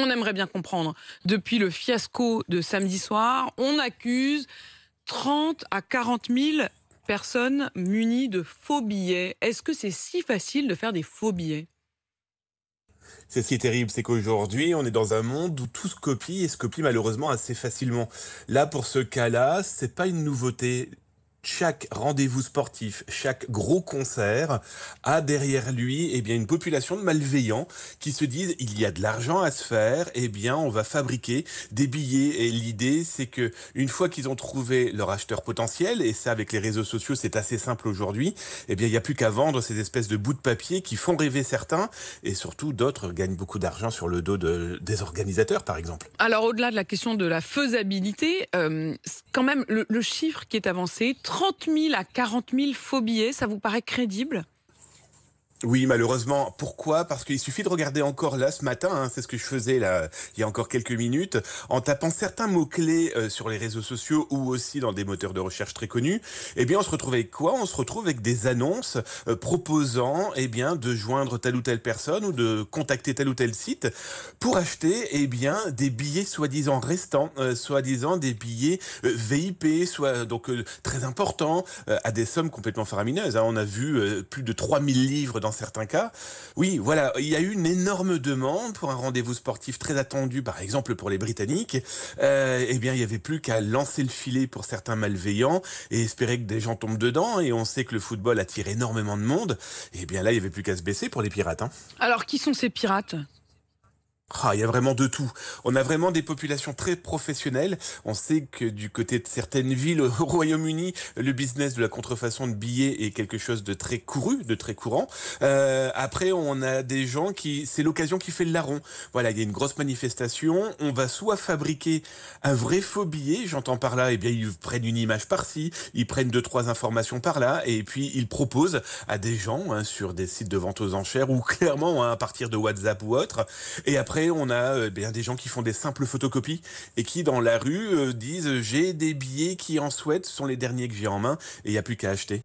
On aimerait bien comprendre. Depuis le fiasco de samedi soir, on accuse 30 à 40 000 personnes munies de faux billets. Est-ce que c'est si facile de faire des faux billets? C'est ce qui est terrible, c'est qu'aujourd'hui, on est dans un monde où tout se copie et se copie malheureusement assez facilement. Là, pour ce cas-là, c'est pas une nouveauté. Chaque rendez-vous sportif, chaque gros concert a derrière lui une population de malveillants qui se disent il y a de l'argent à se faire, on va fabriquer des billets. Et l'idée, c'est que une fois qu'ils ont trouvé leur acheteur potentiel, et ça avec les réseaux sociaux c'est assez simple aujourd'hui, il n'y a plus qu'à vendre ces espèces de bouts de papier qui font rêver certains et surtout d'autres gagnent beaucoup d'argent sur le dos des organisateurs par exemple. Alors, au-delà de la question de la faisabilité, quand même, le chiffre qui est avancé, 30 000 à 40 000 faux billets, ça vous paraît crédible? Oui, malheureusement. Pourquoi? Parce qu'il suffit de regarder encore là ce matin, c'est ce que je faisais là il y a encore quelques minutes, en tapant certains mots-clés sur les réseaux sociaux ou aussi dans des moteurs de recherche très connus. On se retrouve avec quoi? On se retrouve avec des annonces proposant de joindre telle ou telle personne ou de contacter tel ou tel site pour acheter des billets soi-disant restants, soi-disant des billets VIP, soit donc très importants, à des sommes complètement faramineuses. On a vu plus de 3 000 livres dans certains cas. Oui, voilà, il y a eu une énorme demande pour un rendez-vous sportif très attendu, par exemple pour les Britanniques. Il n'y avait plus qu'à lancer le filet pour certains malveillants et espérer que des gens tombent dedans. Et on sait que le football attire énormément de monde. Là, il n'y avait plus qu'à se baisser pour les pirates. Alors, qui sont ces pirates? Il y a vraiment de tout. On a vraiment des populations très professionnelles. On sait que du côté de certaines villes au Royaume-Uni, le business de la contrefaçon de billets est quelque chose de très couru, de très courant. Après, on a des gens c'est l'occasion qui fait le larron. Voilà, il y a une grosse manifestation. On va soit fabriquer un vrai faux billet, j'entends par là, ils prennent une image par-ci, ils prennent 2, 3 informations par-là, et puis ils proposent à des gens sur des sites de vente aux enchères ou clairement à partir de WhatsApp ou autre. Et après, on a des gens qui font des simples photocopies et qui, dans la rue, disent « j'ai des billets qui en souhaitent, ce sont les derniers que j'ai en main et il n'y a plus qu'à acheter ».